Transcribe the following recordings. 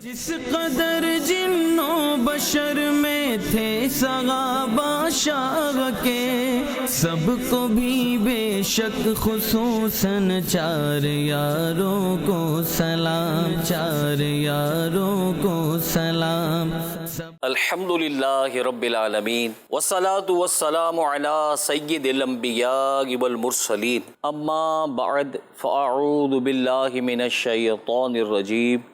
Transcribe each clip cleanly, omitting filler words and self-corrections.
جس قدر جن و بشر میں تھے صحابہ شاہ کے، سب کو بھی بے شک خصوصاً چار یاروں کو سلام، چار یاروں کو سلام۔ الحمدللہ رب العالمین والصلاة والسلام علی سید الانبیاء والمرسلین، اما بعد فاعوذ باللہ من الشیطان الرجیم،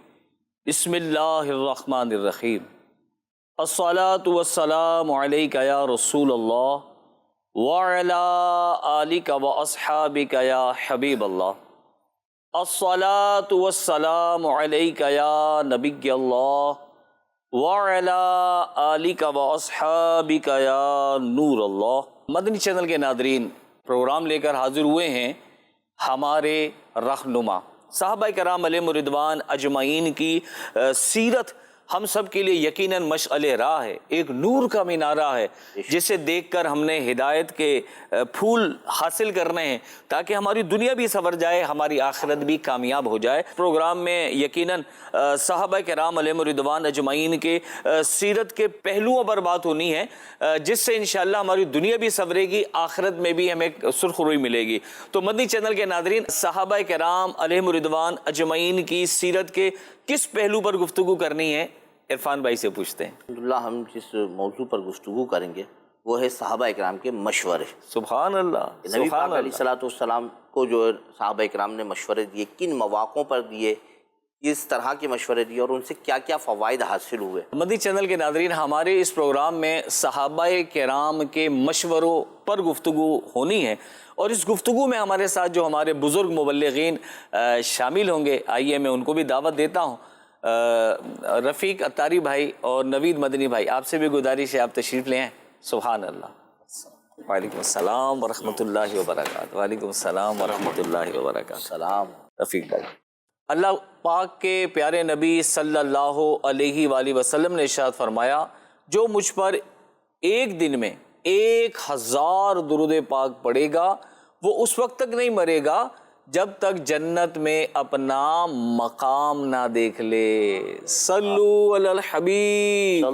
بسم اللہ الرحمن الرحیم۔ الصلاة والسلام علیک یا رسول اللہ وعلی آلک واصحابک یا حبیب اللہ۔ الصلاة والسلام علیک یا نبی اللہ وعلی آلک واصحابک یا نور اللہ۔ مدنی چینل کے ناظرین، پروگرام لے کر حاضر ہوئے ہیں ہمارے رہنما صحابہ کرام علیہم رضوان اجمعین کی سیرت ہم سب کے لیے یقیناً مشعل راہ ہے، ایک نور کا مینارہ ہے جسے دیکھ کر ہم نے ہدایت کے پھول حاصل کرنے ہیں تاکہ ہماری دنیا بھی سنور جائے، ہماری آخرت بھی کامیاب ہو جائے۔ پروگرام میں یقیناً صحابہ کرام علیہم رضوان اجمعین کے سیرت کے پہلوؤں پر بات ہونی ہے جس سے انشاءاللہ ہماری دنیا بھی سنورے گی، آخرت میں بھی ہمیں سرخ روئی ملے گی۔ تو مدنی چینل کے ناظرین، صحابہ کرام علیہم رضوان اجمعین کی سیرت کے کس پہلو پر گفتگو کرنی ہے، عرفان بھائی سے پوچھتے ہیں۔ الحمدللہ ہم جس موضوع پر گفتگو کریں گے وہ ہے صحابہ اکرام کے مشورے۔ سبحان اللہ، نبی سبحان پاک علیہ السلام کو جو صحابہ اکرام نے مشورے دیے، کن مواقعوں پر دیے، کس طرح کے مشورے دیے اور ان سے کیا کیا فوائد حاصل ہوئے۔ مدنی چینل کے ناظرین، ہمارے اس پروگرام میں صحابہ کرام کے مشوروں پر گفتگو ہونی ہے اور اس گفتگو میں ہمارے ساتھ جو ہمارے بزرگ مبلغین شامل ہوں گے، آئیے میں ان کو بھی دعوت دیتا ہوں۔ رفیق اتاری بھائی اور نوید مدنی بھائی، آپ سے بھی گزارش ہے آپ تشریف لے آئیں۔ سبحان اللہ۔ وعلیکم السلام ورحمۃ اللہ وبرکاتہ۔ وعلیکم السلام ورحمۃ اللہ وبرکاتہ۔ سلام رفیق بھائی، اللہ پاک کے پیارے نبی صلی اللہ علیہ وآلہ وسلم نے ارشاد فرمایا، جو مجھ پر ایک دن میں 1000 درود پاک پڑھے گا وہ اس وقت تک نہیں مرے گا جب تک جنت میں اپنا مقام نہ دیکھ لے۔ صلو علی الحبیب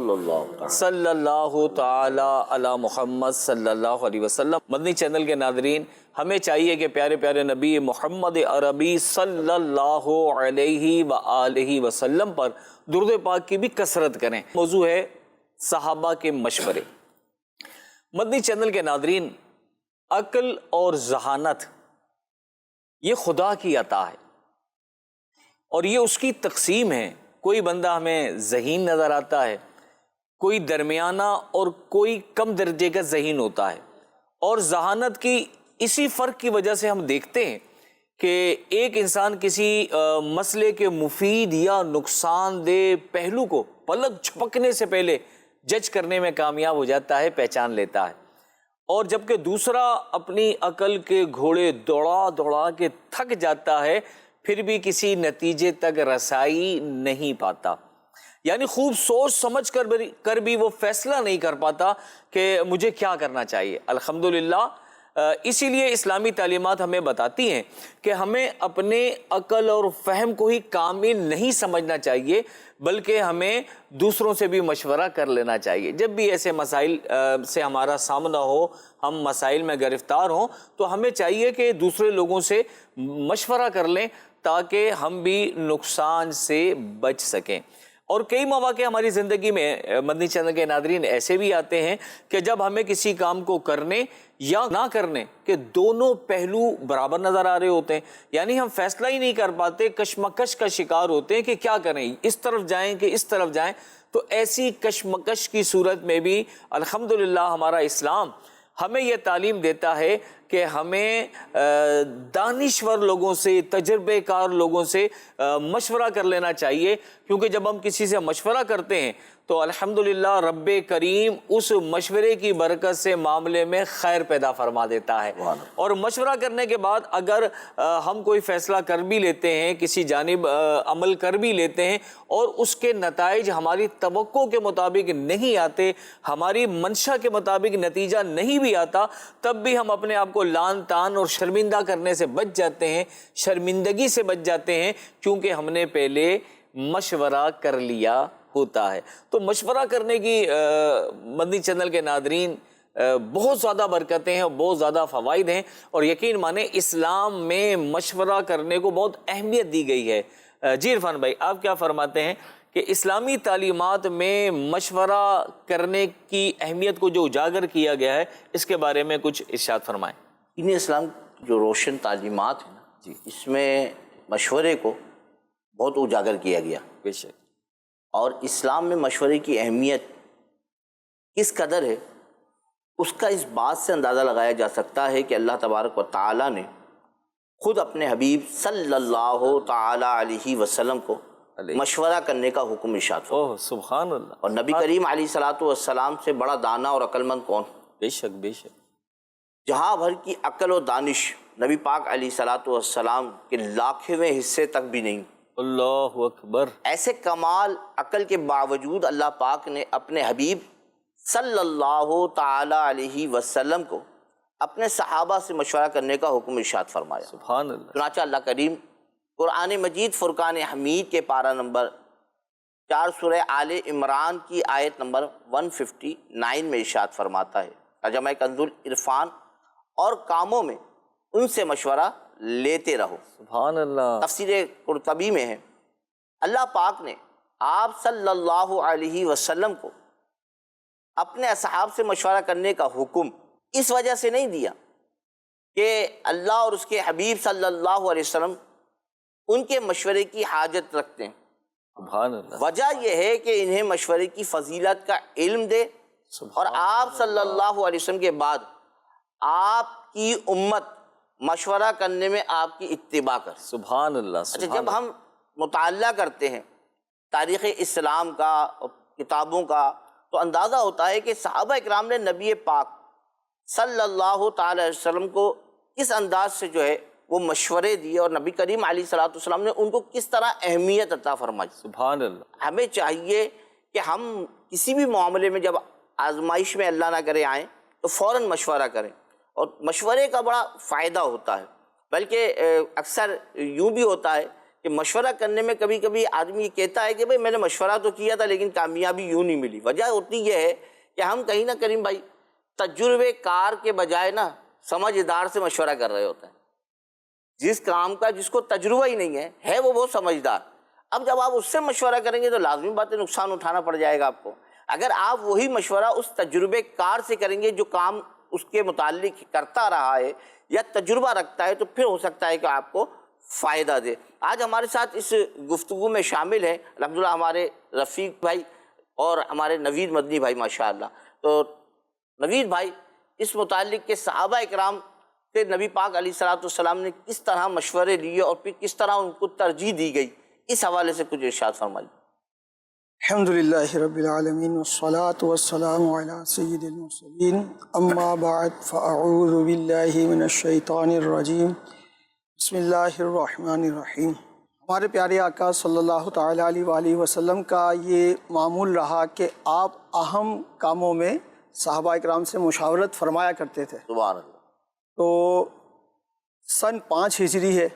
صلی اللہ تعالی علی محمد صلی اللہ علیہ وسلم۔ مدنی چینل کے ناظرین، ہمیں چاہیے کہ پیارے پیارے نبی محمد عربی صلی اللہ علیہ وآلہ وسلم پر درود پاک کی بھی کثرت کریں۔ موضوع ہے صحابہ کے مشورے۔ مدنی چینل کے ناظرین، عقل اور ذہانت یہ خدا کی عطا ہے اور یہ اس کی تقسیم ہے۔ کوئی بندہ ہمیں ذہین نظر آتا ہے، کوئی درمیانہ اور کوئی کم درجے کا ذہین ہوتا ہے، اور ذہانت کی اسی فرق کی وجہ سے ہم دیکھتے ہیں کہ ایک انسان کسی مسئلے کے مفید یا نقصان دہ پہلو کو پلک جھپکنے سے پہلے جج کرنے میں کامیاب ہو جاتا ہے، پہچان لیتا ہے، اور جبکہ دوسرا اپنی عقل کے گھوڑے دوڑا دوڑا کے تھک جاتا ہے، پھر بھی کسی نتیجے تک رسائی نہیں پاتا، یعنی خوب سوچ سمجھ کر بھی وہ فیصلہ نہیں کر پاتا کہ مجھے کیا کرنا چاہیے۔ الحمدللہ اسی لیے اسلامی تعلیمات ہمیں بتاتی ہیں کہ ہمیں اپنے عقل اور فہم کو ہی کامل نہیں سمجھنا چاہیے، بلکہ ہمیں دوسروں سے بھی مشورہ کر لینا چاہیے۔ جب بھی ایسے مسائل سے ہمارا سامنا ہو، ہم مسائل میں گرفتار ہوں، تو ہمیں چاہیے کہ دوسرے لوگوں سے مشورہ کر لیں تاکہ ہم بھی نقصان سے بچ سکیں۔ اور کئی مواقع ہماری زندگی میں مدنی چینل کے ناظرین ایسے بھی آتے ہیں کہ جب ہمیں کسی کام کو کرنے یا نہ کرنے کے دونوں پہلو برابر نظر آ رہے ہوتے ہیں، یعنی ہم فیصلہ ہی نہیں کر پاتے، کشمکش کا شکار ہوتے ہیں کہ کیا کریں، اس طرف جائیں کہ اس طرف جائیں۔ تو ایسی کشمکش کی صورت میں بھی الحمدللہ ہمارا اسلام ہمیں یہ تعلیم دیتا ہے کہ ہمیں دانشور لوگوں سے، تجربے کار لوگوں سے مشورہ کر لینا چاہیے، کیونکہ جب ہم کسی سے مشورہ کرتے ہیں تو الحمدللہ رب کریم اس مشورے کی برکت سے معاملے میں خیر پیدا فرما دیتا ہے۔ اور مشورہ کرنے کے بعد اگر ہم کوئی فیصلہ کر بھی لیتے ہیں، کسی جانب عمل کر بھی لیتے ہیں اور اس کے نتائج ہماری توقع کے مطابق نہیں آتے، ہماری منشا کے مطابق نتیجہ نہیں بھی آتا، تب بھی ہم اپنے آپ کو لان تان اور شرمندہ کرنے سے بچ جاتے ہیں، شرمندگی سے بچ جاتے ہیں، کیونکہ ہم نے پہلے مشورہ کر لیا ہوتا ہے۔ تو مشورہ کرنے کی مدنی چینل کے ناظرین بہت زیادہ برکتیں ہیں اور بہت زیادہ فوائد ہیں، اور یقین مانیں اسلام میں مشورہ کرنے کو بہت اہمیت دی گئی ہے۔ جی عرفان بھائی، آپ کیا فرماتے ہیں کہ اسلامی تعلیمات میں مشورہ کرنے کی اہمیت کو جو اجاگر کیا گیا ہے، اس کے بارے میں کچھ ارشاد فرمائیں۔ دین اسلام کی جو روشن تعلیمات ہیں جی، اس میں مشورے کو بہت اجاگر کیا گیا، بے شک، اور اسلام میں مشورے کی اہمیت کس قدر ہے اس کا اس بات سے اندازہ لگایا جا سکتا ہے کہ اللہ تبارک و تعالیٰ نے خود اپنے حبیب صلی اللہ تعالی علیہ وسلم کو مشورہ کرنے کا حکم ارشاد فرمایا۔ اوہ سبحان اللہ۔ اور نبی کریم علیہ الصلوۃ والسلام سے بڑا دانا اور عقل مند کون؟ بے شک بے شک۔ جہاں بھر کی عقل و دانش نبی پاک علیہ الصلوۃ والسلام کے لاکھویں حصے تک بھی نہیں۔ اللہ اکبر۔ ایسے کمال عقل کے باوجود اللہ پاک نے اپنے حبیب صلی اللہ تعالی علیہ وسلم کو اپنے صحابہ سے مشورہ کرنے کا حکم ارشاد فرمایا۔ سبحان اللہ۔ چنانچہ اللہ کریم قرآن مجید فرقان حمید کے پارہ نمبر 4 سورہ آل عمران کی آیت نمبر 159 میں ارشاد فرماتا ہے، ترجمہ کنز العرفان، اور کاموں میں ان سے مشورہ لیتے رہو۔ سبحان اللہ۔ تفسیر قرطبی میں ہے، اللہ پاک نے آپ صلی اللہ علیہ وسلم کو اپنے اصحاب سے مشورہ کرنے کا حکم اس وجہ سے نہیں دیا کہ اللہ اور اس کے حبیب صلی اللہ علیہ وسلم ان کے مشورے کی حاجت رکھتے ہیں، سبحان اللہ۔ وجہ یہ ہے کہ انہیں مشورے کی فضیلت کا علم دے، اور آپ صلی اللہ علیہ وسلم کے بعد آپ کی امت مشورہ کرنے میں آپ کی اتباع کر۔ سبحان اللہ۔ اچھا، جب ہم مطالعہ کرتے ہیں تاریخ اسلام کا، کتابوں کا، تو اندازہ ہوتا ہے کہ صحابہ اکرام نے نبی پاک صلی اللہ تعالی علیہ وسلم کو کس انداز سے جو ہے وہ مشورے دیے، اور نبی کریم علیہ الصلوۃ والسلام نے ان کو کس طرح اہمیت عطا فرمائی۔ سبحان اللہ۔ ہمیں چاہیے کہ ہم کسی بھی معاملے میں جب آزمائش میں اللہ نہ کرے آئیں تو فوراً مشورہ کریں، اور مشورے کا بڑا فائدہ ہوتا ہے۔ بلکہ اکثر یوں بھی ہوتا ہے کہ مشورہ کرنے میں کبھی کبھی آدمی یہ کہتا ہے کہ بھئی میں نے مشورہ تو کیا تھا لیکن کامیابی یوں نہیں ملی۔ وجہ ہوتی یہ ہے کہ ہم کہیں نہ کریم بھائی تجربے کار کے بجائے نا سمجھدار سے مشورہ کر رہے ہوتے ہیں۔ جس کام کا جس کو تجربہ ہی نہیں ہے وہ بہت سمجھدار، اب جب آپ اس سے مشورہ کریں گے تو لازمی بات ہے نقصان اٹھانا پڑ جائے گا آپ کو۔ اگر آپ وہی مشورہ اس تجربے کار سے کریں گے جو کام اس کے متعلق کرتا رہا ہے یا تجربہ رکھتا ہے، تو پھر ہو سکتا ہے کہ آپ کو فائدہ دے۔ آج ہمارے ساتھ اس گفتگو میں شامل ہیں الحمدللہ ہمارے رفیق بھائی اور ہمارے نوید مدنی بھائی ماشاءاللہ۔ تو نوید بھائی، اس متعلق کہ صحابہ اکرام سے نبی پاک علیہ الصلوۃ والسلام نے کس طرح مشورے لیے اور پھر کس طرح ان کو ترجیح دی گئی، اس حوالے سے کچھ ارشاد فرمائیے۔ الحمدللہ رب العالمین والصلاة والسلام علی سید المرسلین، اما بعد فاعوذ باللہ من الشیطان الرجیم، بسم اللہ الرحمن الرحیم۔ ہمارے پیارے آقا صلی اللہ تعالی علیہ وآلہ وسلم کا یہ معمول رہا کہ آپ اہم کاموں میں صحابہ اکرام سے مشاورت فرمایا کرتے تھے۔ سبحان اللہ۔ تو سن 5 ہجری ہے،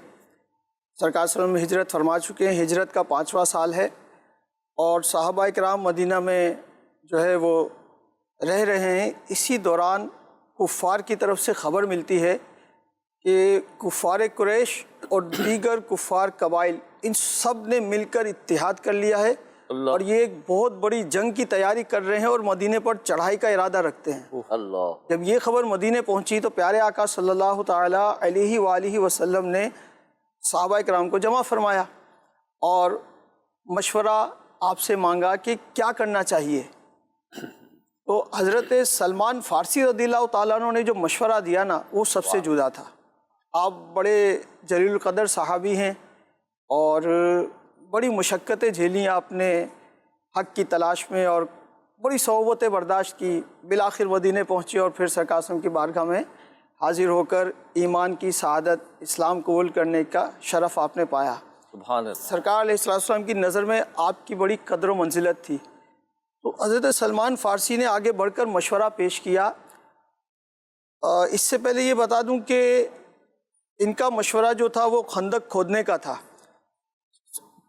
سرکار صلی اللہ علیہ وسلم ہجرت فرما چکے ہیں، ہجرت کا 5واں سال ہے، اور صحابہ اکرام مدینہ میں جو ہے وہ رہ رہے ہیں۔ اسی دوران کفار کی طرف سے خبر ملتی ہے کہ کفار قریش اور دیگر کفار قبائل ان سب نے مل کر اتحاد کر لیا ہے، اور یہ ایک بہت بڑی جنگ کی تیاری کر رہے ہیں اور مدینے پر چڑھائی کا ارادہ رکھتے ہیں۔ اللہ۔ جب یہ خبر مدینے پہنچی تو پیارے آقا صلی اللہ تعالی علیہ وآلہ وسلم نے صحابہ اکرام کو جمع فرمایا اور مشورہ آپ سے مانگا کہ کیا کرنا چاہیے۔ تو حضرت سلمان فارسی رضی اللہ تعالیٰ عنہ نے جو مشورہ دیا نا وہ سب سے جدا تھا۔ آپ بڑے جلیل القدر صحابی ہیں اور بڑی مشقتیں جھیلیں آپ نے حق کی تلاش میں، اور بڑی صعوبتیں برداشت کی، بالآخر مدینے پہنچے اور پھر سرکار صلی اللہ علیہ وسلم کی بارگاہ میں حاضر ہو کر ایمان کی سعادت، اسلام قبول کرنے کا شرف آپ نے پایا۔ سبحان اللہ۔ سرکار علیہ السلام کی نظر میں آپ کی بڑی قدر و منزلت تھی۔ تو حضرت سلمان فارسی نے آگے بڑھ کر مشورہ پیش کیا۔ اس سے پہلے یہ بتا دوں کہ ان کا مشورہ جو تھا وہ خندق کھودنے کا تھا۔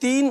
3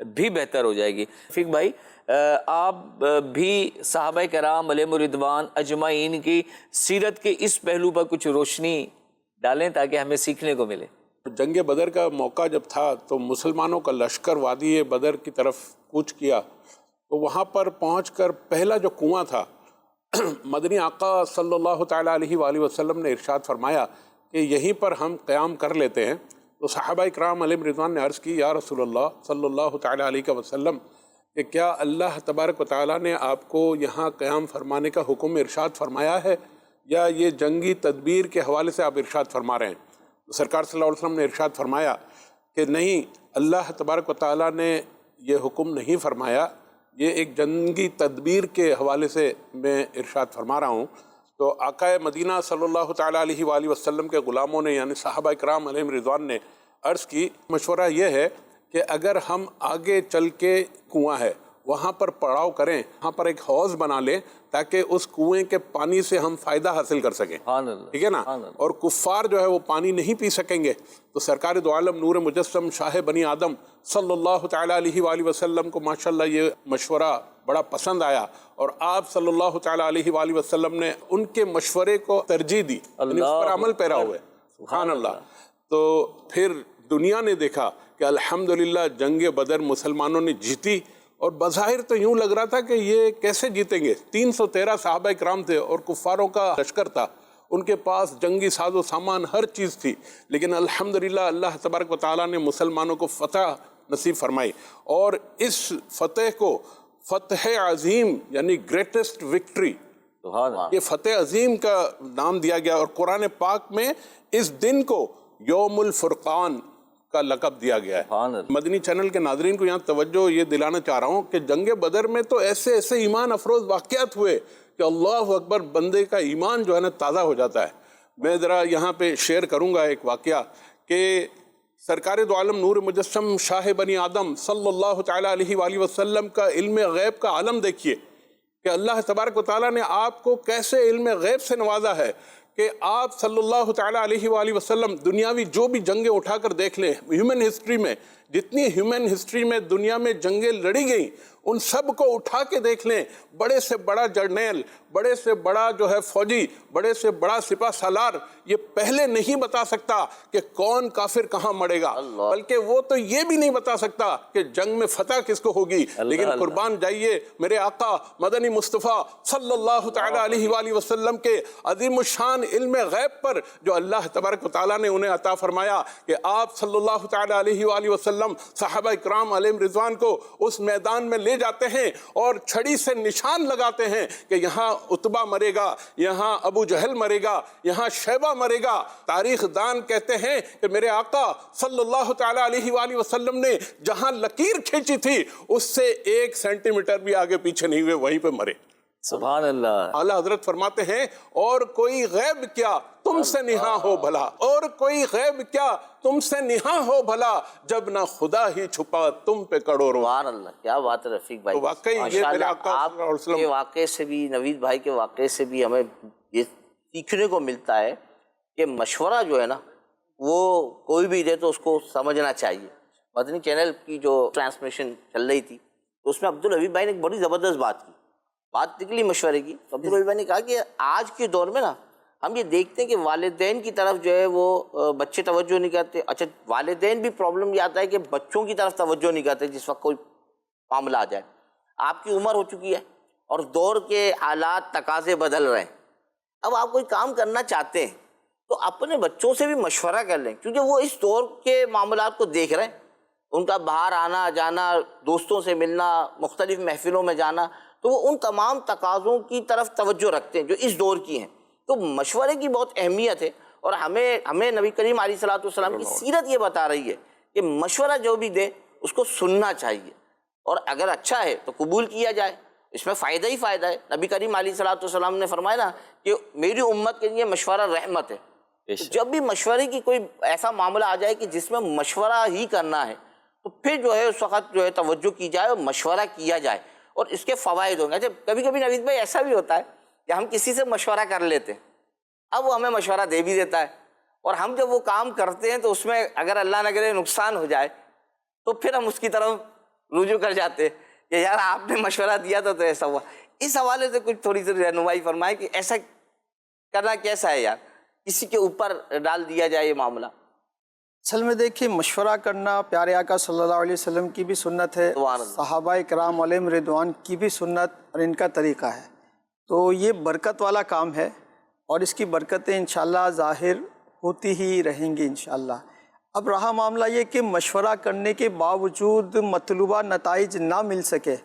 بھی بہتر ہو جائے گی۔ رفیق بھائی، آپ بھی صحابہ کرام علیہم الرضوان اجمعین کی سیرت کے اس پہلو پر کچھ روشنی ڈالیں تاکہ ہمیں سیکھنے کو ملے۔ جنگ بدر کا موقع جب تھا تو مسلمانوں کا لشکر وادی بدر کی طرف کوچ کیا، تو وہاں پر پہنچ کر پہلا جو کنواں تھا، مدنی آقا صلی اللہ تعالیٰ علیہ وآلہ وسلم نے ارشاد فرمایا کہ یہیں پر ہم قیام کر لیتے ہیں۔ تو صحابہ کرام علیہم رضوان نے عرض کی، یا رسول اللہ صلی اللہ تعالیٰ علیہ وسلم، کہ کیا اللہ تبارک و تعالیٰ نے آپ کو یہاں قیام فرمانے کا حکم ارشاد فرمایا ہے، یا یہ جنگی تدبیر کے حوالے سے آپ ارشاد فرما رہے ہیں؟ تو سرکار صلی اللہ علیہ وسلم نے ارشاد فرمایا کہ نہیں، اللہ تبارک و تعالیٰ نے یہ حکم نہیں فرمایا، یہ ایک جنگی تدبیر کے حوالے سے میں ارشاد فرما رہا ہوں۔ تو آقا مدینہ صلی اللہ تعالیٰ علیہ وآلہ وسلم کے غلاموں نے یعنی صحابہ کرام علیہم رضوان نے عرض کی، مشورہ یہ ہے کہ اگر ہم آگے چل کے کنواں ہے وہاں پر پڑاؤ کریں، وہاں پر ایک حوض بنا لیں تاکہ اس کنویں کے پانی سے ہم فائدہ حاصل کر سکیں، ٹھیک ہے نا، اور کفار جو ہے وہ پانی نہیں پی سکیں گے۔ تو سرکار دو عالم نور مجسم شاہ بنی آدم صلی اللہ تعالیٰ علیہ وآلہ وسلم کو ماشاءاللہ یہ مشورہ بڑا پسند آیا، اور آپ صلی اللہ تعالیٰ علیہ وآلہ وسلم نے ان کے مشورے کو ترجیح دی، یعنی اس پر عمل پیرا ہوئے، سبحان اللہ۔ تو پھر دنیا نے دیکھا کہ الحمدللہ جنگ بدر مسلمانوں نے جیتی، اور بظاہر تو یوں لگ رہا تھا کہ یہ کیسے جیتیں گے، 313 صحابہ کرام تھے اور کفاروں کا لشکر تھا، ان کے پاس جنگی ساز و سامان ہر چیز تھی، لیکن الحمدللہ اللہ تبارک و تعالیٰ نے مسلمانوں کو فتح نصیب فرمائی، اور اس فتح کو فتح عظیم یعنی گریٹسٹ وکٹری، یہ فتح عظیم کا نام دیا گیا، اور قرآن پاک میں اس دن کو یوم الفرقان کا لقب دیا گیا ہے۔ مدنی چینل کے ناظرین کو یہاں توجہ یہ دلانا چاہ رہا ہوں کہ جنگ بدر میں تو ایسے ایسے ایمان افروز واقعات ہوئے کہ اللہ اکبر، بندے کا ایمان جو ہے نا تازہ ہو جاتا ہے۔ میں ذرا یہاں پہ شیئر کروں گا ایک واقعہ کہ سرکار دو عالم نور مجسم شاہ بنی آدم صلی اللہ تعالیٰ علیہ وآلہ وسلم کا علم غیب کا عالم دیکھیے کہ اللہ تبارک و تعالیٰ نے آپ کو کیسے علم غیب سے نوازا ہے کہ آپ صلی اللہ تعالیٰ علیہ وآلہ وسلم دنیاوی جو بھی جنگیں اٹھا کر دیکھ لیں، ہیومن ہسٹری میں جتنی ہیومن ہسٹری میں دنیا میں جنگیں لڑی گئیں ان سب کو اٹھا کے دیکھ لیں، بڑے سے بڑا جرنیل، بڑے سے بڑا جو ہے فوجی، بڑے سے بڑا سپہ سالار یہ پہلے نہیں بتا سکتا کہ کون کافر کہاں مڑے گا، بلکہ وہ تو یہ بھی نہیں بتا سکتا کہ جنگ میں فتح کس کو ہوگی، لیکن قربان جائیے میرے آقا مدنی مصطفیٰ صلی اللہ تعالیٰ علیہ وآلہ وسلم کے عظیم الشان علم غیب پر جو اللہ تبارک و تعالیٰ نے انہیں عطا فرمایا کہ آپ صلی اللہ تعالیٰ علیہ وآلہ وسلم صحابہ کرام علیہم رضوان کو اس میدان میں لے جاتے ہیں اور چھڑی سے نشان لگاتے ہیں کہ یہاں عتبہ مرے گا، یہاں ابو جہل مرے گا، یہاں شیبہ مرے گا۔ تاریخ دان کہتے ہیں کہ میرے آقا صلی اللہ تعالیٰ علیہ وآلہ وسلم نے جہاں لکیر کھینچی تھی اس سے 1 سینٹی میٹر بھی آگے پیچھے نہیں ہوئے، وہیں پہ مرے۔ سبحان اللہ۔ اعلیٰ حضرت فرماتے ہیں اور کوئی غیب کیا تم سے نہاں ہو بھلا، اور کوئی غیب کیا تم سے نہاں ہو بھلا، جب نہ خدا ہی چھپا تم پہ کروڑوں۔ سبحان اللہ، کیا بات ہے رفیق بھائی، واقعی یہ میرے آقا آپ صلی اللہ علیہ وسلم کے واقعے سے بھی، نوید بھائی کے واقعے سے بھی ہمیں یہ سیکھنے کو ملتا ہے کہ مشورہ جو ہے نا وہ کوئی بھی دے تو اس کو سمجھنا چاہیے۔ مدنی چینل کی جو ٹرانسمیشن چل رہی تھی تو اس میں عبدالحبیب بھائی نے ایک بڑی زبردست بات نکلی مشورے کی۔ عبدالحبیب بھائی نے کہا کہ آج کے دور میں نا ہم یہ دیکھتے ہیں کہ والدین کی طرف جو ہے وہ بچے توجہ نہیں کرتے، اچھا والدین بھی پرابلم یہ آتا ہے کہ بچوں کی طرف توجہ نہیں کرتے جس وقت کوئی معاملہ آ جائے۔ آپ کی عمر ہو چکی ہے اور دور کے حالات تقاضے بدل رہے ہیں، اب آپ کوئی کام کرنا چاہتے ہیں تو اپنے بچوں سے بھی مشورہ کر لیں، کیونکہ وہ اس دور کے معاملات کو دیکھ رہے ہیں، ان کا باہر آنا جانا، دوستوں سے ملنا، مختلف محفلوں میں جانا، تو وہ ان تمام تقاضوں کی طرف توجہ رکھتے ہیں جو اس دور کی ہیں۔ تو مشورے کی بہت اہمیت ہے، اور ہمیں نبی کریم علیہ الصلوۃ والسلام کی سیرت یہ بتا رہی ہے کہ مشورہ جو بھی دے اس کو سننا چاہیے، اور اگر اچھا ہے تو قبول کیا جائے، اس میں فائدہ ہی فائدہ ہے۔ نبی کریم علیہ الصلوۃ والسلام نے فرمایا نا کہ میری امت کے لیے مشورہ رحمت ہے۔ جب بھی مشورے کی کوئی ایسا معاملہ آ جائے کہ جس میں مشورہ ہی کرنا ہے تو پھر جو ہے اس وقت جو ہے توجہ کی جائے اور مشورہ کیا جائے، اور اس کے فوائد ہوں گے۔ اچھا کبھی کبھی نوید بھائی ایسا بھی ہوتا ہے کہ ہم کسی سے مشورہ کر لیتے ہیں، اب وہ ہمیں مشورہ دے بھی دیتا ہے، اور ہم جب وہ کام کرتے ہیں تو اس میں اگر اللہ نہ کرے نقصان ہو جائے تو پھر ہم اس کی طرف رجوع کر جاتے کہ یار آپ نے مشورہ دیا تھا تو ایسا ہوا. اس حوالے سے کچھ تھوڑی سی رہنمائی فرمائے کہ ایسا کرنا کیسا ہے یار, کسی کے اوپر ڈال دیا جائے یہ معاملہ. اصل میں دیکھیے مشورہ کرنا پیارے آقا صلی اللہ علیہ وسلم کی بھی سنت ہے, سبحان اللہ. صحابہ کرام علیہم رضوان کی بھی سنت اور ان کا طریقہ ہے. تو یہ برکت والا کام ہے اور اس کی برکتیں انشاءاللہ ظاہر ہوتی ہی رہیں گی انشاءاللہ. اب رہا معاملہ یہ کہ مشورہ کرنے کے باوجود مطلوبہ نتائج نہ مل سکے,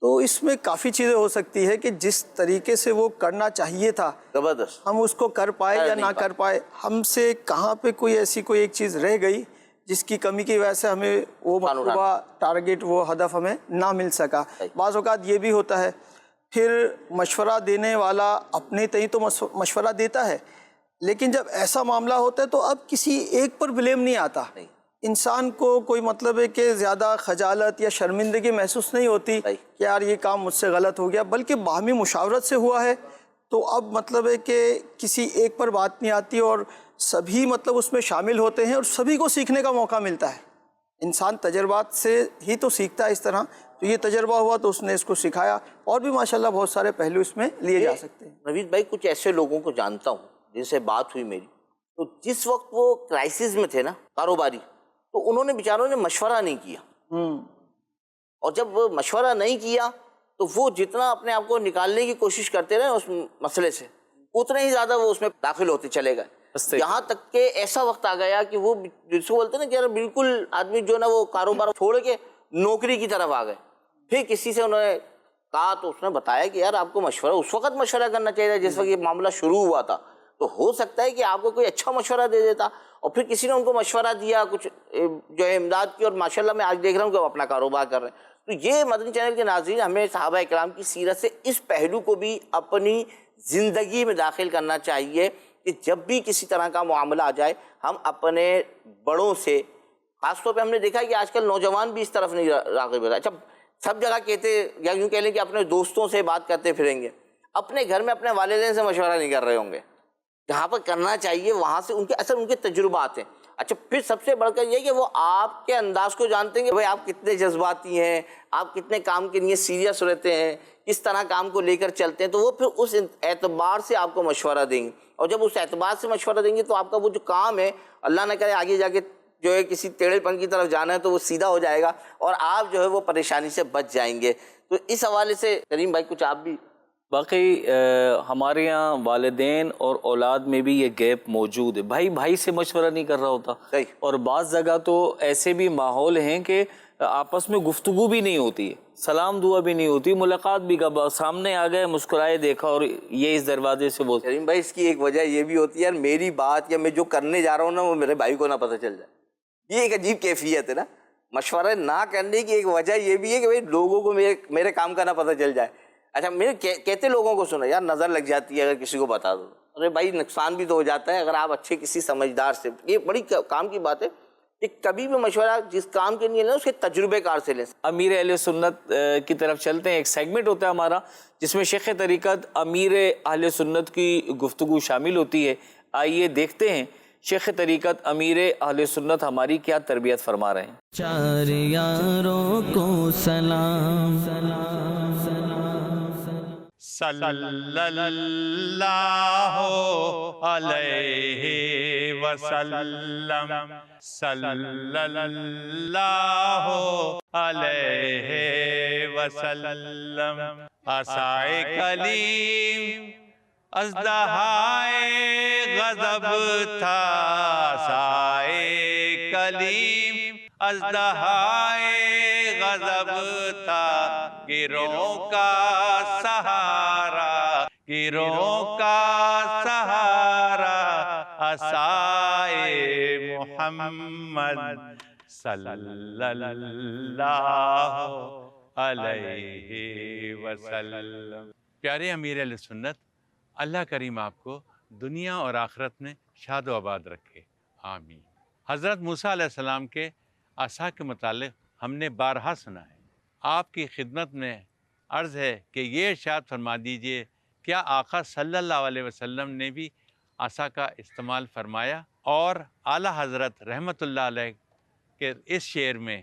تو اس میں کافی چیزیں ہو سکتی ہے کہ جس طریقے سے وہ کرنا چاہیے تھا زبردست. ہم اس کو کر پائے یا نہ کر پائے, ہم سے کہاں پہ کوئی ایسی کوئی ایک چیز رہ گئی جس کی کمی کی وجہ سے ہمیں وہ مطلوبہ ٹارگیٹ, وہ ہدف ہمیں نہ مل سکا. بعض اوقات یہ بھی ہوتا ہے. پھر مشورہ دینے والا اپنے تئیں تو مشورہ دیتا ہے, لیکن جب ایسا معاملہ ہوتا ہے تو اب کسی ایک پر بلیم نہیں آتا. انسان کو کوئی مطلب ہے کہ زیادہ خجالت یا شرمندگی محسوس نہیں ہوتی کہ یار یہ کام مجھ سے غلط ہو گیا, بلکہ باہمی مشاورت سے ہوا ہے. تو اب مطلب ہے کہ کسی ایک پر بات نہیں آتی اور سبھی مطلب اس میں شامل ہوتے ہیں اور سبھی کو سیکھنے کا موقع ملتا ہے. انسان تجربات سے ہی تو سیکھتا ہے اس طرح. تو یہ تجربہ ہوا تو اس نے اس کو سکھایا, اور بھی ماشاءاللہ بہت سارے پہلو اس میں لیے جا سکتے ہیں. نوید بھائی, کچھ ایسے لوگوں کو جانتا ہوں جن سے بات ہوئی میری, تو جس وقت وہ کرائسس میں تھے نا کاروباری, تو انہوں نے بیچاروں نے مشورہ نہیں کیا. اور جب وہ مشورہ نہیں کیا تو وہ جتنا اپنے آپ کو نکالنے کی کوشش کرتے رہے اس مسئلے سے, اتنے ہی زیادہ وہ اس میں داخل ہوتے چلے گئے. یہاں تک کہ ایسا وقت آ گیا کہ وہ جس کو بولتے ہیں نا کہ یار بالکل آدمی جو نا وہ کاروبار چھوڑ کے نوکری کی طرف آ گئے. پھر کسی سے انہوں نے کہا تو اس نے بتایا کہ یار آپ کو مشورہ اس وقت مشورہ کرنا چاہیے جس وقت یہ معاملہ شروع ہوا تھا. تو ہو سکتا ہے کہ آپ کو کوئی اچھا مشورہ دے دیتا, اور پھر کسی نے ان کو مشورہ دیا, کچھ جو ہے امداد کی, اور ماشاءاللہ میں آج دیکھ رہا ہوں کہ وہ اپنا کاروبار کر رہے ہیں. تو یہ مدنی چینل کے ناظرین, ہمیں صحابہ اکرام کی سیرت سے اس پہلو کو بھی اپنی زندگی میں داخل کرنا چاہیے کہ جب بھی کسی طرح کا معاملہ آ جائے ہم اپنے بڑوں سے, خاص طور پہ ہم نے دیکھا کہ آج کل نوجوان بھی اس طرف نہیں راغب ہے. اچھا سب جگہ کہتے یا یوں کہہ لیں کہ اپنے دوستوں سے بات کرتے پھریں گے, اپنے گھر میں اپنے والدین سے مشورہ نہیں کر رہے ہوں گے. جہاں پر کرنا چاہیے وہاں سے ان کے اثر, ان کے تجربات ہیں. اچھا پھر سب سے بڑھ کر یہ کہ وہ آپ کے انداز کو جانتے ہیں کہ بھائی آپ کتنے جذباتی ہیں, آپ کتنے کام کے لیے سیریس رہتے ہیں, کس طرح کام کو لے کر چلتے ہیں. تو وہ پھر اس اعتبار سے آپ کو مشورہ دیں گے, اور جب اس اعتبار سے مشورہ دیں گے تو آپ کا وہ جو کام ہے, اللہ نہ کرے آگے جا کے جو ہے کسی ٹیڑھے پن کی طرف جانا ہے تو وہ سیدھا ہو جائے گا اور آپ جو ہے وہ پریشانی سے بچ جائیں گے. تو اس حوالے سے کریم بھائی کچھ آپ بھی. باقی ہمارے یہاں والدین اور اولاد میں بھی یہ گیپ موجود ہے. بھائی بھائی سے مشورہ نہیں کر رہا ہوتا, اور بعض جگہ تو ایسے بھی ماحول ہیں کہ آپس میں گفتگو بھی نہیں ہوتی ہے, سلام دعا بھی نہیں ہوتی, ملاقات بھی کب سامنے آ گئے, مسکرائے دیکھا اور یہ اس دروازے سے وہ. کریم بھائی اس کی ایک وجہ یہ بھی ہوتی ہے یار, میری بات یا میں جو کرنے جا رہا ہوں نا وہ میرے بھائی کو نہ پتہ چل جائے. یہ ایک عجیب کیفیت ہے نا. مشورہ نہ کرنے کی ایک وجہ یہ بھی ہے کہ بھائی لوگوں کو میرے کام کا نہ پتہ چل جائے. اچھا میرے کہتے لوگوں کو سنا, یار نظر لگ جاتی ہے اگر کسی کو بتا دو, ارے بھائی نقصان بھی تو ہو جاتا ہے. اگر آپ اچھے کسی سمجھدار سے, یہ بڑی کام کی بات ہے کہ کبھی بھی مشورہ جس کام کے لیے لیں اس کے تجربے کار سے لیں. امیر اہل سنت کی طرف چلتے ہیں. ایک سیگمنٹ ہوتا ہے ہمارا جس میں شیخ طریقت امیر اہل سنت کی گفتگو شامل ہوتی ہے. آئیے دیکھتے ہیں شیخ طریقت امیر اہل سنت ہماری کیا تربیت فرما رہے ہیں. چار یاروں کو سلام صلی اللہ علیہ وسلم, صلی اللہ علیہ وسلم. عصائے کلیم اژدہائے غضب تھا, عصائے کلیم اژدہائے غضب تھا, گروہ کا سہارا, گروہ کا سہارا عصائے محمد صلی اللہ علیہ وسلم. پیارے امیر اہل سنت, اللہ کریم آپ کو دنیا اور آخرت میں شاد و آباد رکھے, آمین. حضرت موسیٰ علیہ السلام کے عصا کے متعلق ہم نے بارہا سنا ہے. آپ کی خدمت میں عرض ہے کہ یہ ارشاد فرما دیجئے, کیا آقا صلی اللہ علیہ وسلم نے بھی عصا کا استعمال فرمایا؟ اور اعلیٰ حضرت رحمۃ اللہ علیہ کے اس شعر میں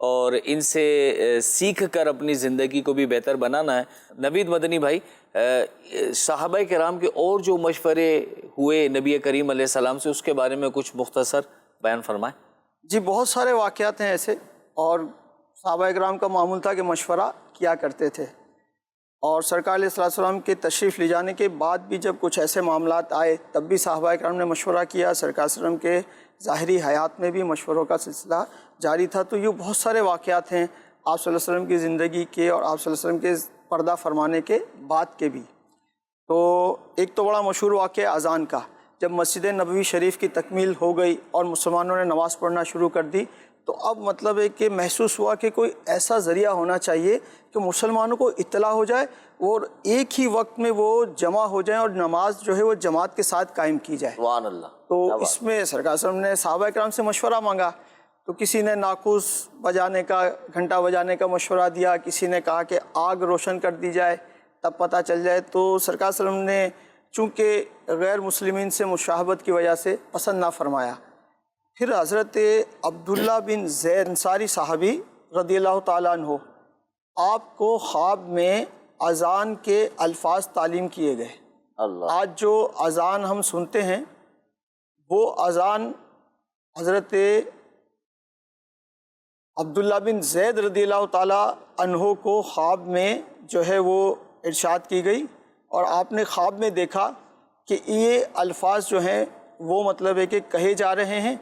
اور ان سے سیکھ کر اپنی زندگی کو بھی بہتر بنانا ہے۔ نوید مدنی بھائی، صحابہ کرام کے اور جو مشورے ہوئے نبی کریم علیہ السلام سے، اس کے بارے میں کچھ مختصر بیان فرمائیں۔ جی بہت سارے واقعات ہیں ایسے، اور صحابہ اکرام کا معمول تھا کہ مشورہ کیا کرتے تھے، اور سرکار علیہ السلام کے تشریف لے جانے کے بعد بھی جب کچھ ایسے معاملات آئے تب بھی صحابہ اکرام نے مشورہ کیا۔ سرکار صلی اللہ علیہ وسلم کے ظاہری حیات میں بھی مشوروں کا سلسلہ جاری تھا۔ تو یہ بہت سارے واقعات ہیں آپ صلی اللہ علیہ وسلم کی زندگی کے اور آپ صلی اللہ علیہ وسلم کے پردہ فرمانے کے بعد کے بھی۔ تو ایک تو بڑا مشہور واقعہ اذان کا، جب مسجد نبوی شریف کی تکمیل ہو گئی اور مسلمانوں نے نماز پڑھنا شروع کر دی، تو اب مطلب ہے کہ محسوس ہوا کہ کوئی ایسا ذریعہ ہونا چاہیے کہ مسلمانوں کو اطلاع ہو جائے اور ایک ہی وقت میں وہ جمع ہو جائیں اور نماز جو ہے وہ جماعت کے ساتھ قائم کی جائے۔ سبحان اللہ۔ تو اس میں سرکار صلی اللہ علیہ وسلم نے صحابہ اکرام سے مشورہ مانگا، تو کسی نے ناقوس بجانے کا، گھنٹہ بجانے کا مشورہ دیا، کسی نے کہا کہ آگ روشن کر دی جائے تب پتہ چل جائے۔ تو سرکار صلی اللہ علیہ وسلم نے چونکہ غیر مسلمین سے مشابہت کی وجہ سے پسند نہ فرمایا۔ پھر حضرت عبداللہ بن زید انصاری صحابی رضی اللہ تعالیٰ عنہ، آپ کو خواب میں اذان کے الفاظ تعلیم کیے گئے۔ اللہ۔ آج جو اذان ہم سنتے ہیں وہ اذان حضرت عبداللہ بن زید رضی اللہ تعالیٰ عنہ کو خواب میں جو ہے وہ ارشاد کی گئی، اور آپ نے خواب میں دیکھا کہ یہ الفاظ جو ہیں وہ مطلب ہے کہ کہے جا رہے ہیں،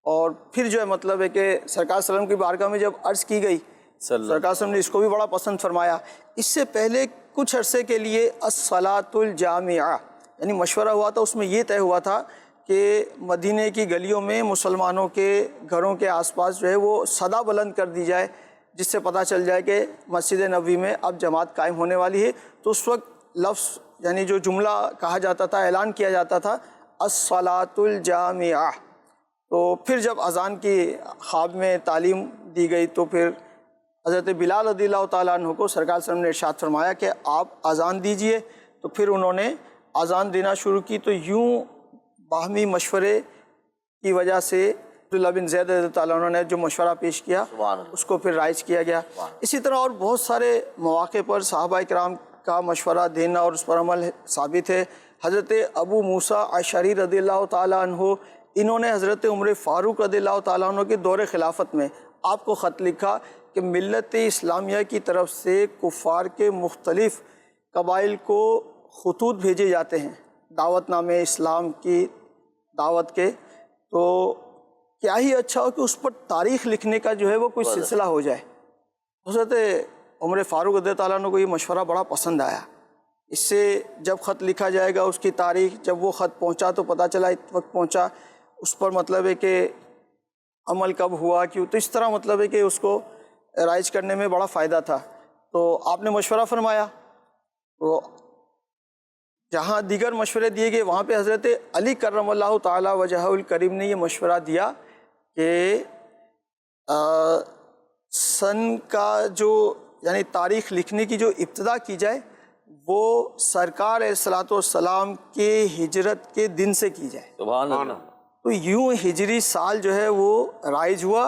اور پھر جو ہے مطلب ہے کہ سرکار صلی اللہ علیہ وسلم کی بارگاہ میں جب عرض کی گئی، سرکار صلی اللہ علیہ وسلم نے اس کو بھی بڑا پسند فرمایا۔ اس سے پہلے کچھ عرصے کے لیے الصلاۃ الجامعہ یعنی مشورہ ہوا تھا، اس میں یہ طے ہوا تھا کہ مدینے کی گلیوں میں مسلمانوں کے گھروں کے آس پاس جو ہے وہ صدا بلند کر دی جائے، جس سے پتہ چل جائے کہ مسجد نبوی میں اب جماعت قائم ہونے والی ہے۔ تو اس وقت لفظ یعنی جو جملہ کہا جاتا تھا، اعلان کیا جاتا تھا الصلاۃ الجامعہ۔ تو پھر جب اذان کی خواب میں تعلیم دی گئی تو پھر حضرت بلال رضی اللہ تعالیٰ عنہ کو سرکار صلی اللہ علیہ وسلم نے ارشاد فرمایا کہ آپ اذان دیجئے۔ تو پھر انہوں نے اذان دینا شروع کی۔ تو یوں باہمی مشورے کی وجہ سے عبداللہ بن زید رضی اللہ تعالیٰ عنہ نے جو مشورہ پیش کیا اس کو پھر رائج کیا گیا۔ اسی طرح اور بہت سارے مواقع پر صحابہ کرام کا مشورہ دینا اور اس پر عمل ثابت ہے۔ حضرت ابو موسیٰ اشعری رضی اللہ تعالیٰ عنہ، انہوں نے حضرت عمر فاروق رضی اللہ تعالیٰ عنہ کے دور خلافت میں آپ کو خط لکھا کہ ملت اسلامیہ کی طرف سے کفار کے مختلف قبائل کو خطوط بھیجے جاتے ہیں دعوت نامے اسلام کی دعوت کے، تو کیا ہی اچھا ہو کہ اس پر تاریخ لکھنے کا جو ہے وہ کوئی سلسلہ ہو جائے۔ حضرت عمر فاروق رضی اللہ تعالیٰ عنہ کو یہ مشورہ بڑا پسند آیا۔ اس سے جب خط لکھا جائے گا اس کی تاریخ، جب وہ خط پہنچا تو پتہ چلا اس وقت پہنچا، اس پر مطلب ہے کہ عمل کب ہوا کیوں، تو اس طرح مطلب ہے کہ اس کو رائج کرنے میں بڑا فائدہ تھا۔ تو آپ نے مشورہ فرمایا، تو جہاں دیگر مشورے دیے گئے وہاں پہ حضرت علی کرم اللہ تعالی وجہہ الکریم نے یہ مشورہ دیا کہ سن کا جو یعنی تاریخ لکھنے کی جو ابتدا کی جائے وہ سرکار علیہ الصلوۃ والسلام کے ہجرت کے دن سے کی جائے۔ سبحان اللہ۔ تو یوں ہجری سال جو ہے وہ رائج ہوا،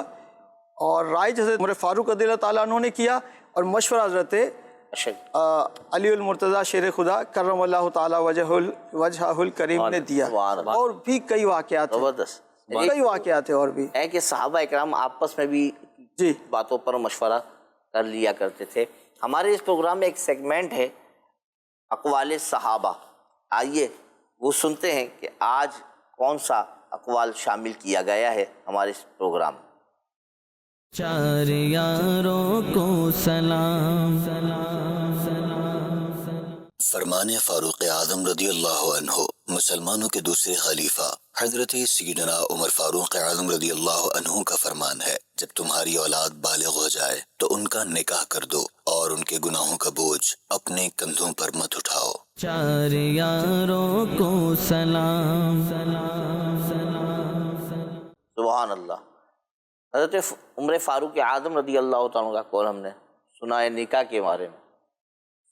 اور رائج حضرت عمر فاروق رضی اللہ تعالیٰ عنہ نے کیا، اور مشورہ حضرت علی المرتضیٰ شیر خدا کرم اللہ تعالیٰ وجہہ الکریم نے دیا۔ اور بھی کئی واقعات ہیں، کئی واقعات ہیں اور بھی ہے کہ صحابہ اکرام آپس میں بھی جی باتوں پر مشورہ کر لیا کرتے تھے۔ ہمارے اس پروگرام میں ایک سیگمنٹ ہے اقوال صحابہ، آئیے وہ سنتے ہیں کہ آج کون سا اقوال شامل کیا گیا ہے ہمارے اس پروگرام میں۔ چار یاروں کو سلام، فرمان فاروق اعظم رضی اللہ عنہ، مسلمانوں کے دوسرے خلیفہ حضرت سیدنا عمر فاروق اعظم رضی اللہ عنہ کا فرمان ہے، جب تمہاری اولاد بالغ ہو جائے تو ان کا نکاح کر دو اور ان کے گناہوں کا بوجھ اپنے کندھوں پر مت اٹھاؤ۔ چار یاروں کو سلام، سبحان اللہ۔ حضرت عمر فاروق اعظم رضی اللہ تعالیٰ کا قول ہم نے سنا ہے نکاح کے بارے میں۔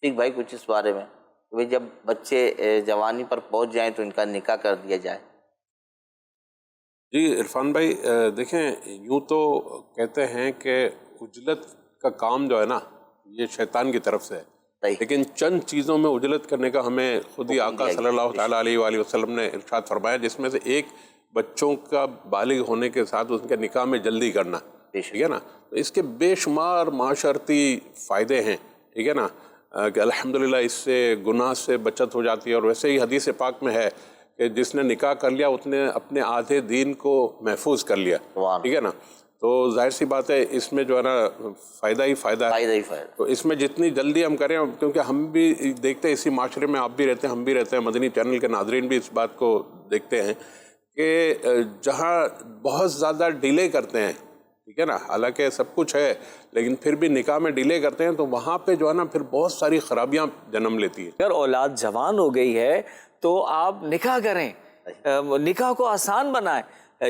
ٹھیک بھائی، کچھ اس بارے میں کہ جب بچے جوانی پر پہنچ جائیں تو ان کا نکاح کر دیا جائے۔ جی عرفان بھائی، دیکھیں یوں تو کہتے ہیں کہ عجلت کا کام جو ہے نا یہ شیطان کی طرف سے ہے، صحیح۔ لیکن چند چیزوں میں عجلت کرنے کا ہمیں خود ہی آقا صلی اللہ تعالیٰ علیہ وآلہ وسلم نے ارشاد فرمایا، جس میں سے ایک بچوں کا بالغ ہونے کے ساتھ اس کے نکاح میں جلدی کرنا، ٹھیک ہے نا. تو اس کے بے شمار معاشرتی فائدے ہیں، ٹھیک ہے نا، کہ الحمدللہ اس سے گناہ سے بچت ہو جاتی ہے. اور ویسے ہی حدیث پاک میں ہے کہ جس نے نکاح کر لیا اس نے اپنے آدھے دین کو محفوظ کر لیا، ٹھیک ہے نا. تو ظاہر سی بات ہے اس میں جو ہے نا فائدہ ہی فائدہ ہے. فائدہ ہی فائدہ. تو اس میں جتنی جلدی ہم کریں، کیونکہ ہم بھی دیکھتے ہیں اسی معاشرے میں، آپ بھی رہتے ہیں، ہم بھی رہتے ہیں، مدنی چینل کے ناظرین بھی اس بات کو دیکھتے ہیں کہ جہاں بہت زیادہ ڈیلے کرتے ہیں، ٹھیک ہے نا، حالانکہ سب کچھ ہے لیکن پھر بھی نکاح میں ڈیلے کرتے ہیں، تو وہاں پہ جو ہے نا پھر بہت ساری خرابیاں جنم لیتی ہیں. اگر اولاد جوان ہو گئی ہے تو آپ نکاح کریں، نکاح کو آسان بنائیں.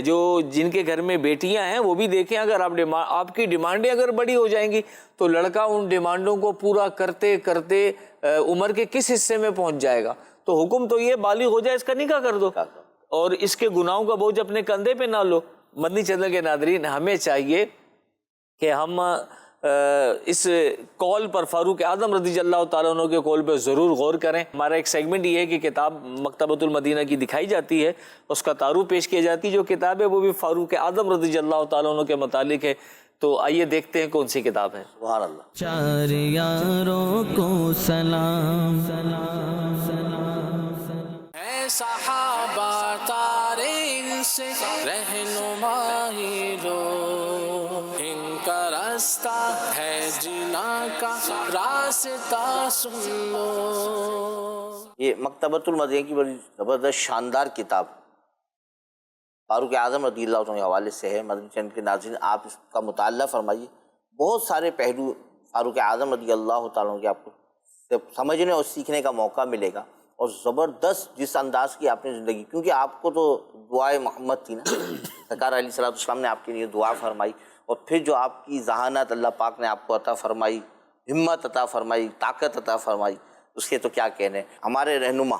جو جن کے گھر میں بیٹیاں ہیں وہ بھی دیکھیں، اگر آپ کی ڈیمانڈیں اگر بڑی ہو جائیں گی تو لڑکا ان ڈیمانڈوں کو پورا کرتے کرتے عمر کے کس حصے میں پہنچ جائے گا. تو حکم تو یہ بالغ ہو جائے اس کا نکاح کر دو اور اس کے گناہوں کا بوجھ اپنے کندھے پہ نہ لو. مدنی چینل کے ناظرین، ہمیں چاہیے کہ ہم اس قول پر، فاروق اعظم رضی اللہ تعالیٰ عنہ کے قول پہ ضرور غور کریں. ہمارا ایک سیگمنٹ یہ ہے کہ کتاب مکتبۃ المدینہ کی دکھائی جاتی ہے، اس کا تعارف پیش کیا جاتی ہے. جو کتاب ہے وہ بھی فاروق اعظم رضی اللہ تعالیٰ عنہ کے متعلق ہے. تو آئیے دیکھتے ہیں کون سی کتاب ہے. سبحان اللہ. چار یاروں کو سلام، اے صحابہ تارے ان سے رہنمائی لو، ان کا راستہ ہے جنا کا راستہ سن لو. یہ مکتبۃ المدینہ کی بڑی زبردست شاندار کتاب فاروق اعظم رضی اللہ عنہ کے حوالے سے ہے. مدنی چینل کے ناظرین آپ اس کا مطالعہ فرمائیے. بہت سارے پہلو فاروق اعظم رضی اللہ تعالیٰ عنہ کے آپ کو سمجھنے اور سیکھنے کا موقع ملے گا. اور زبردست جس انداز کی آپ نے زندگی، کیونکہ آپ کو تو دعائے محمد تھی نا، سرکار علیہ الصلوۃ والسلام نے آپ کے لیے دعا فرمائی، اور پھر جو آپ کی ذہانت اللہ پاک نے آپ کو عطا فرمائی، ہمت عطا فرمائی، طاقت عطا فرمائی، اس کے تو کیا کہنے. ہمارے رہنما،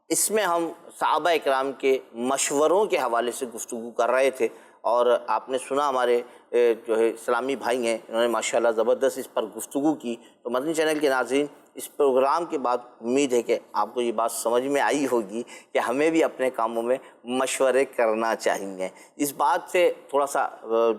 اس میں ہم صحابہ اکرام کے مشوروں کے حوالے سے گفتگو کر رہے تھے، اور آپ نے سنا ہمارے جو ہے اسلامی بھائی ہیں، انہوں نے ماشاءاللہ زبردست اس پر گفتگو کی. تو مدنی چینل کے ناظرین، اس پروگرام کے بعد امید ہے کہ آپ کو یہ بات سمجھ میں آئی ہوگی کہ ہمیں بھی اپنے کاموں میں مشورے کرنا چاہیے. اس بات سے تھوڑا سا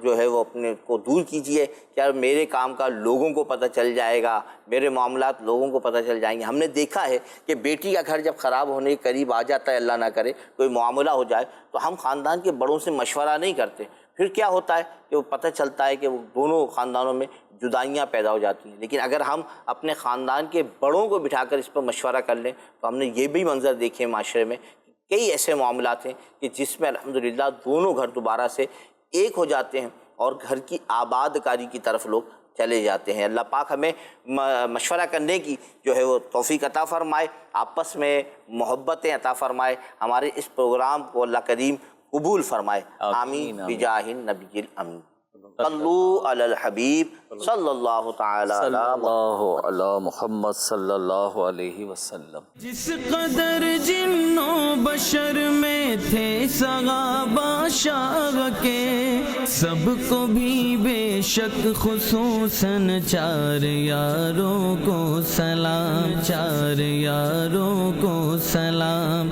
جو ہے وہ اپنے کو دور کیجئے کہ یار میرے کام کا لوگوں کو پتہ چل جائے گا، میرے معاملات لوگوں کو پتہ چل جائیں گے. ہم نے دیکھا ہے کہ بیٹی کا گھر جب خراب ہونے کے قریب آ جاتا ہے، اللہ نہ کرے کوئی معاملہ ہو جائے، تو ہم خاندان کے بڑوں سے مشورہ نہیں کرتے. پھر کیا ہوتا ہے کہ وہ پتہ چلتا ہے کہ وہ دونوں خاندانوں میں جدائیاں پیدا ہو جاتی ہیں. لیکن اگر ہم اپنے خاندان کے بڑوں کو بٹھا کر اس پر مشورہ کر لیں تو ہم نے یہ بھی منظر دیکھے معاشرے میں، کئی ایسے معاملات ہیں کہ جس میں الحمدللہ دونوں گھر دوبارہ سے ایک ہو جاتے ہیں اور گھر کی آباد کاری کی طرف لوگ چلے جاتے ہیں. اللہ پاک ہمیں مشورہ کرنے کی جو ہے وہ توفیق عطا فرمائے، آپس میں محبتیں عطا فرمائے. ہمارے اس پروگرام کو اللہ کریم قبول فرمائے. آمین بجاہ النبی الامین. صلو علی الحبیب صلی اللہ تعالی علی محمد صلی اللہ علیہ وسلم. جس قدر جن و بشر میں تھے صحابہ شاہ کے، سب کو بھی بے شک خصوصاً چار یاروں کو سلام، چار یاروں کو سلام.